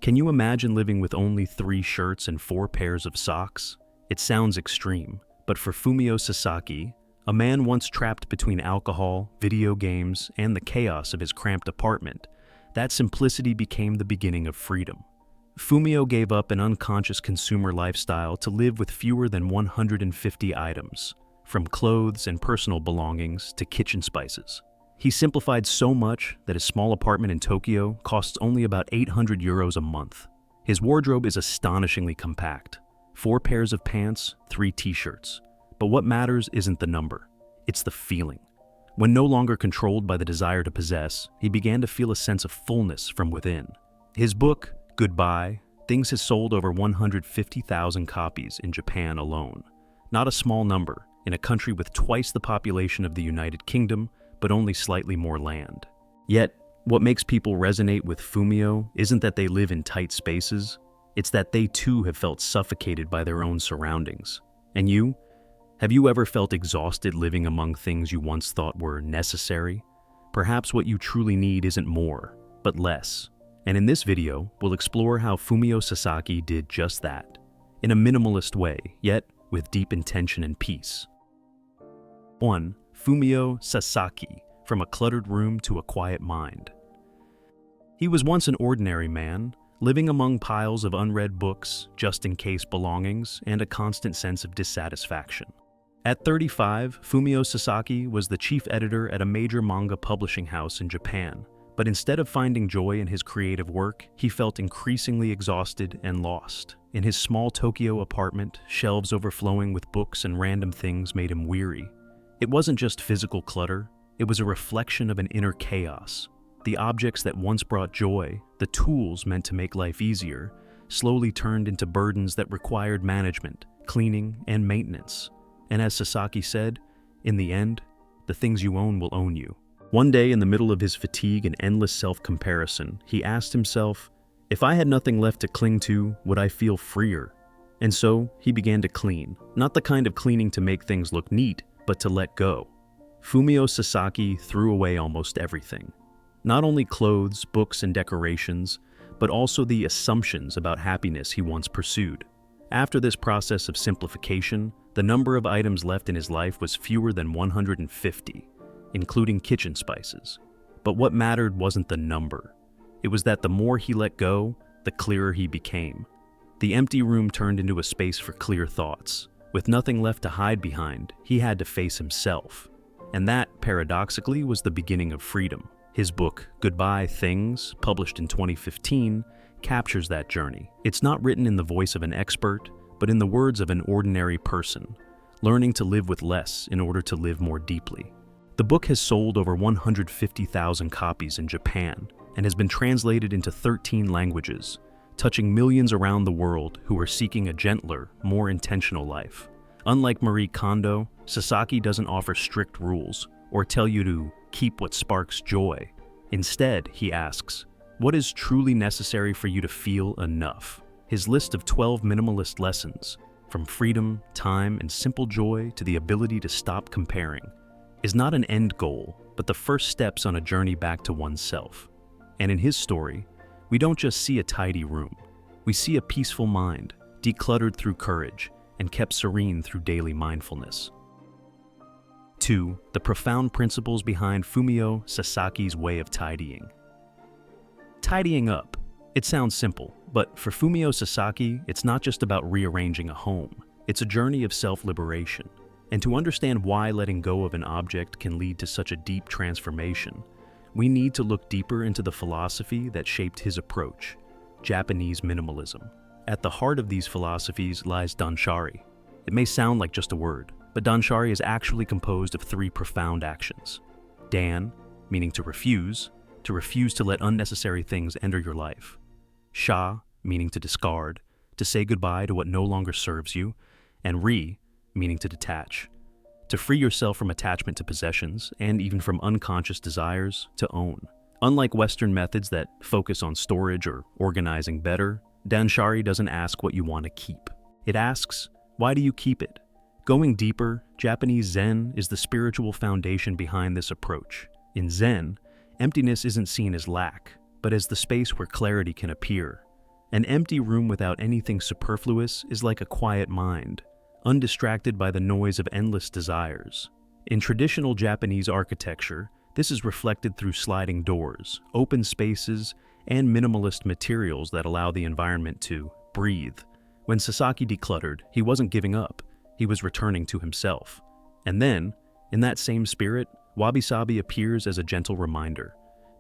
Can you imagine living with only 3 shirts and 4 pairs of socks? It sounds extreme, but for Fumio Sasaki, a man once trapped between alcohol, video games, and the chaos of his cramped apartment, that simplicity became the beginning of freedom. Fumio gave up an unconscious consumer lifestyle to live with fewer than 150 items, from clothes and personal belongings to kitchen spices. He simplified so much that his small apartment in Tokyo costs only about €800 a month. His wardrobe is astonishingly compact: 4 pairs of pants, 3 t-shirts. But what matters isn't the number, it's the feeling. When no longer controlled by the desire to possess, he began to feel a sense of fullness from within. His book, Goodbye, Things, has sold over 150,000 copies in Japan alone. Not a small number, in a country with twice the population of the United Kingdom, but only slightly more land. Yet, what makes people resonate with Fumio isn't that they live in tight spaces, it's that they too have felt suffocated by their own surroundings. And you? Have you ever felt exhausted living among things you once thought were necessary? Perhaps what you truly need isn't more, but less. And in this video, we'll explore how Fumio Sasaki did just that, in a minimalist way, yet with deep intention and peace. 1. Fumio Sasaki, From a Cluttered Room to a Quiet Mind. He was once an ordinary man, living among piles of unread books, just-in-case belongings, and a constant sense of dissatisfaction. At 35, Fumio Sasaki was the chief editor at a major manga publishing house in Japan, but instead of finding joy in his creative work, he felt increasingly exhausted and lost. In his small Tokyo apartment, shelves overflowing with books and random things made him weary. It wasn't just physical clutter, it was a reflection of an inner chaos. The objects that once brought joy, the tools meant to make life easier, slowly turned into burdens that required management, cleaning, and maintenance. And as Sasaki said, in the end, the things you own will own you. One day, in the middle of his fatigue and endless self-comparison, he asked himself, if I had nothing left to cling to, would I feel freer? And so, he began to clean. Not the kind of cleaning to make things look neat, but to let go. Fumio Sasaki threw away almost everything. Not only clothes, books, and decorations, but also the assumptions about happiness he once pursued. After this process of simplification, the number of items left in his life was fewer than 150, including kitchen spices. But what mattered wasn't the number. It was that the more he let go, the clearer he became. The empty room turned into a space for clear thoughts. With nothing left to hide behind, he had to face himself. And that, paradoxically, was the beginning of freedom. His book, Goodbye, Things, published in 2015, captures that journey. It's not written in the voice of an expert, but in the words of an ordinary person, learning to live with less in order to live more deeply. The book has sold over 150,000 copies in Japan and has been translated into 13 languages, touching millions around the world who are seeking a gentler, more intentional life. Unlike Marie Kondo, Sasaki doesn't offer strict rules or tell you to keep what sparks joy. Instead, he asks, what is truly necessary for you to feel enough? His list of 12 minimalist lessons, from freedom, time, and simple joy to the ability to stop comparing, is not an end goal, but the first steps on a journey back to oneself. And in his story, we don't just see a tidy room. We see a peaceful mind, decluttered through courage, and kept serene through daily mindfulness. 2. The profound principles behind Fumio Sasaki's way of tidying. Tidying up. It sounds simple, but for Fumio Sasaki, it's not just about rearranging a home. It's a journey of self-liberation. And to understand why letting go of an object can lead to such a deep transformation, we need to look deeper into the philosophy that shaped his approach, Japanese minimalism. At the heart of these philosophies lies Danshari. It may sound like just a word, but Danshari is actually composed of 3 profound actions. Dan, meaning to refuse to let unnecessary things enter your life. Sha, meaning to discard, to say goodbye to what no longer serves you. And Ri, meaning to detach, to free yourself from attachment to possessions and even from unconscious desires to own. Unlike Western methods that focus on storage or organizing better, Danshari doesn't ask what you want to keep. It asks, why do you keep it? Going deeper, Japanese Zen is the spiritual foundation behind this approach. In Zen, emptiness isn't seen as lack, but as the space where clarity can appear. An empty room without anything superfluous is like a quiet mind, undistracted by the noise of endless desires. In traditional Japanese architecture, this is reflected through sliding doors, open spaces, and minimalist materials that allow the environment to breathe. When Sasaki decluttered, he wasn't giving up, he was returning to himself. And then, in that same spirit, Wabi-Sabi appears as a gentle reminder.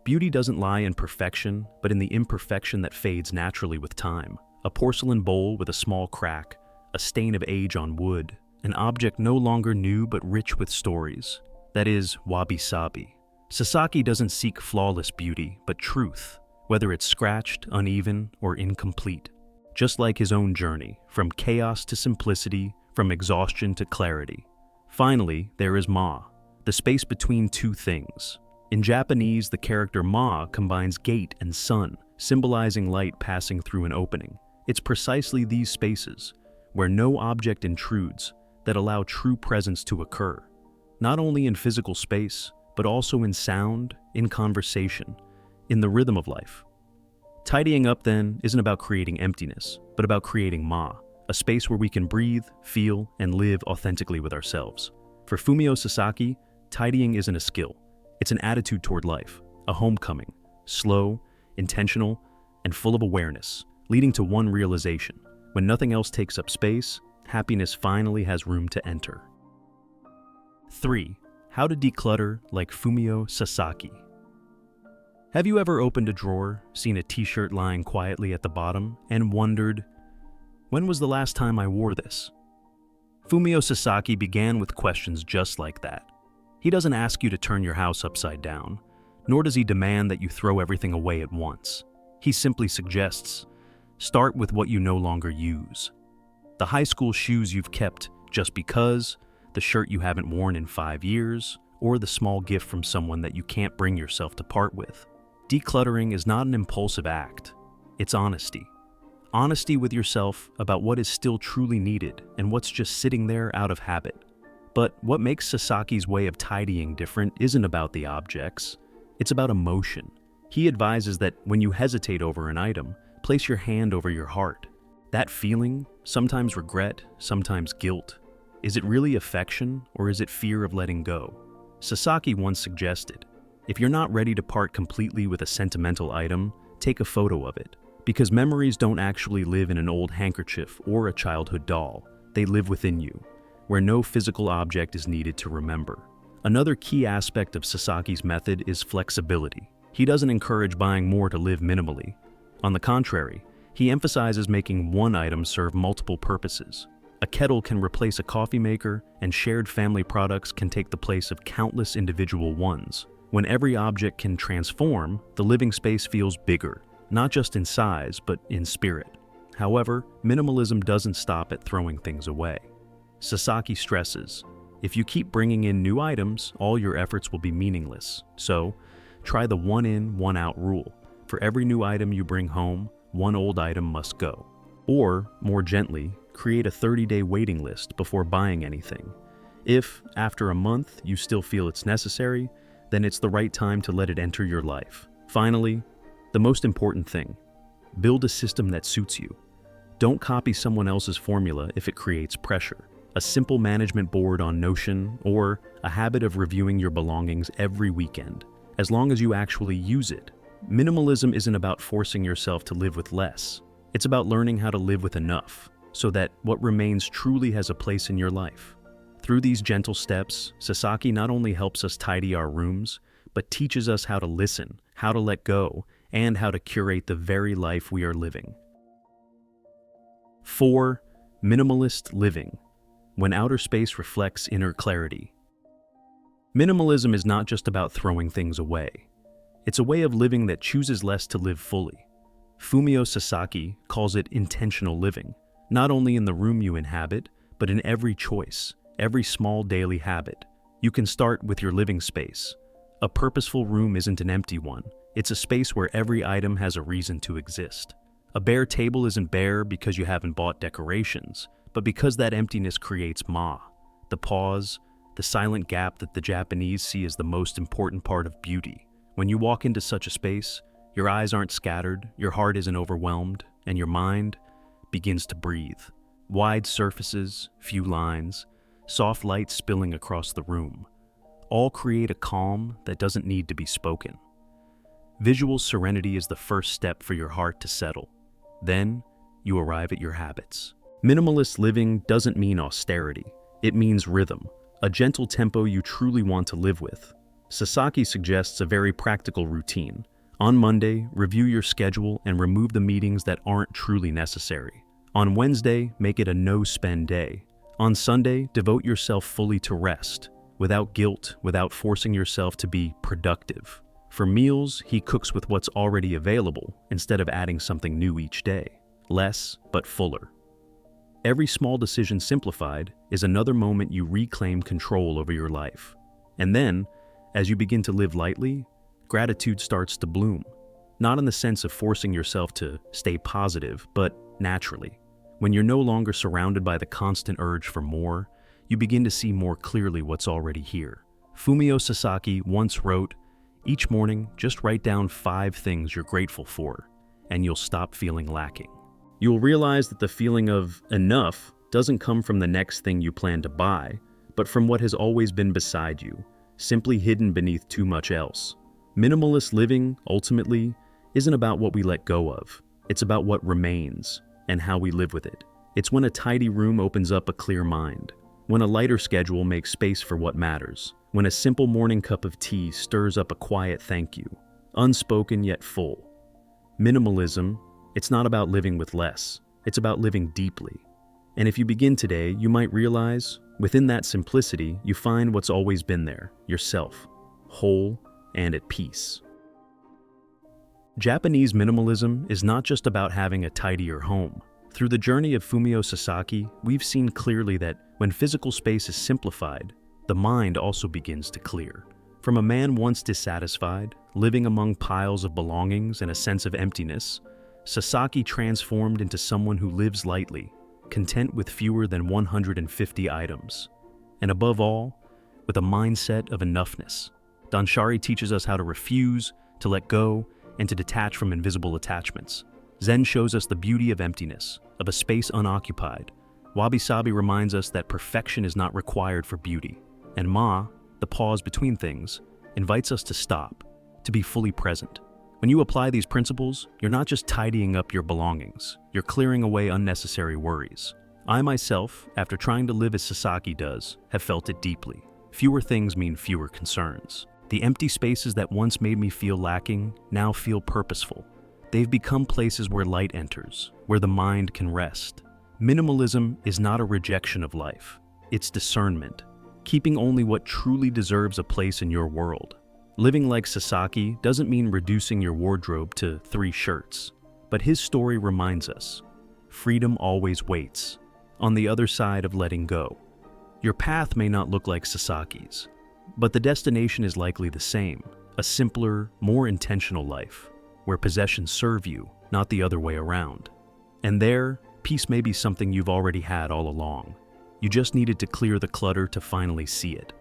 Beauty doesn't lie in perfection, but in the imperfection that fades naturally with time. A porcelain bowl with a small crack, a stain of age on wood, an object no longer new but rich with stories. That is Wabi-Sabi. Sasaki doesn't seek flawless beauty, but truth, whether it's scratched, uneven, or incomplete. Just like his own journey, from chaos to simplicity, from exhaustion to clarity. Finally, there is Ma, the space between two things. In Japanese, the character Ma combines gate and sun, symbolizing light passing through an opening. It's precisely these spaces, where no object intrudes, that allow true presence to occur. Not only in physical space, but also in sound, in conversation, in the rhythm of life. Tidying up, then, isn't about creating emptiness, but about creating Ma, a space where we can breathe, feel, and live authentically with ourselves. For Fumio Sasaki, tidying isn't a skill. It's an attitude toward life, a homecoming, slow, intentional, and full of awareness, leading to one realization. When nothing else takes up space, happiness finally has room to enter. 3. How to declutter like Fumio Sasaki. Have you ever opened a drawer, seen a t-shirt lying quietly at the bottom, and wondered, when was the last time I wore this? Fumio Sasaki began with questions just like that. He doesn't ask you to turn your house upside down, nor does he demand that you throw everything away at once. He simply suggests, start with what you no longer use. The high school shoes you've kept just because, the shirt you haven't worn in 5 years, or the small gift from someone that you can't bring yourself to part with. Decluttering is not an impulsive act, it's honesty. Honesty with yourself about what is still truly needed and what's just sitting there out of habit. But what makes Sasaki's way of tidying different isn't about the objects, it's about emotion. He advises that when you hesitate over an item, place your hand over your heart. That feeling, sometimes regret, sometimes guilt, is it really affection or is it fear of letting go? Sasaki once suggested, if you're not ready to part completely with a sentimental item, take a photo of it. Because memories don't actually live in an old handkerchief or a childhood doll, they live within you, where no physical object is needed to remember. Another key aspect of Sasaki's method is flexibility. He doesn't encourage buying more to live minimally. On the contrary, he emphasizes making one item serve multiple purposes. A kettle can replace a coffee maker, and shared family products can take the place of countless individual ones. When every object can transform, the living space feels bigger, not just in size, but in spirit. However, minimalism doesn't stop at throwing things away. Sasaki stresses, if you keep bringing in new items, all your efforts will be meaningless. So, try the one in, one out rule. For every new item you bring home, one old item must go. Or, more gently, create a 30-day waiting list before buying anything. If, after a month, you still feel it's necessary, then it's the right time to let it enter your life. Finally, the most important thing, build a system that suits you. Don't copy someone else's formula if it creates pressure. A simple management board on Notion, or a habit of reviewing your belongings every weekend, as long as you actually use it. Minimalism isn't about forcing yourself to live with less. It's about learning how to live with enough, so that what remains truly has a place in your life. Through these gentle steps, Sasaki not only helps us tidy our rooms, but teaches us how to listen, how to let go, and how to curate the very life we are living. 4. Minimalist living. When outer space reflects inner clarity. Minimalism is not just about throwing things away. It's a way of living that chooses less to live fully. Fumio Sasaki calls it intentional living, not only in the room you inhabit, but in every choice, every small daily habit. You can start with your living space. A purposeful room isn't an empty one. It's a space where every item has a reason to exist. A bare table isn't bare because you haven't bought decorations, but because that emptiness creates Ma, the pause, the silent gap that the Japanese see as the most important part of beauty. When you walk into such a space, your eyes aren't scattered, your heart isn't overwhelmed, and your mind begins to breathe. Wide surfaces, few lines, soft light spilling across the room, all create a calm that doesn't need to be spoken. Visual serenity is the first step for your heart to settle. Then, you arrive at your habits. Minimalist living doesn't mean austerity. It means rhythm, a gentle tempo you truly want to live with. Sasaki suggests a very practical routine. On Monday, review your schedule and remove the meetings that aren't truly necessary. On Wednesday, make it a no-spend day. On Sunday, devote yourself fully to rest, without guilt, without forcing yourself to be productive. For meals, he cooks with what's already available instead of adding something new each day. Less, but fuller. Every small decision simplified is another moment you reclaim control over your life. And then, as you begin to live lightly, gratitude starts to bloom. Not in the sense of forcing yourself to stay positive, but naturally. When you're no longer surrounded by the constant urge for more, you begin to see more clearly what's already here. Fumio Sasaki once wrote, "Each morning, just write down 5 things you're grateful for, and you'll stop feeling lacking." You'll realize that the feeling of enough doesn't come from the next thing you plan to buy, but from what has always been beside you, simply hidden beneath too much else. Minimalist living, ultimately, isn't about what we let go of. It's about what remains and how we live with it. It's when a tidy room opens up a clear mind, when a lighter schedule makes space for what matters, when a simple morning cup of tea stirs up a quiet thank you, unspoken yet full. Minimalism, it's not about living with less, it's about living deeply. And if you begin today, you might realize, within that simplicity, you find what's always been there, yourself, whole and at peace. Japanese minimalism is not just about having a tidier home. Through the journey of Fumio Sasaki, we've seen clearly that when physical space is simplified, the mind also begins to clear. From a man once dissatisfied, living among piles of belongings and a sense of emptiness, Sasaki transformed into someone who lives lightly, content with fewer than 150 items, and above all, with a mindset of enoughness. Danshari teaches us how to refuse, to let go, and to detach from invisible attachments. Zen shows us the beauty of emptiness, of a space unoccupied. Wabi-Sabi reminds us that perfection is not required for beauty. And Ma, the pause between things, invites us to stop, to be fully present. When you apply these principles, you're not just tidying up your belongings, you're clearing away unnecessary worries. I myself, after trying to live as Sasaki does, have felt it deeply. Fewer things mean fewer concerns. The empty spaces that once made me feel lacking now feel purposeful. They've become places where light enters, where the mind can rest. Minimalism is not a rejection of life. It's discernment, keeping only what truly deserves a place in your world. Living like Sasaki doesn't mean reducing your wardrobe to 3 shirts, but his story reminds us, freedom always waits, on the other side of letting go. Your path may not look like Sasaki's, but the destination is likely the same, a simpler, more intentional life, where possessions serve you, not the other way around. And there, peace may be something you've already had all along. You just needed to clear the clutter to finally see it.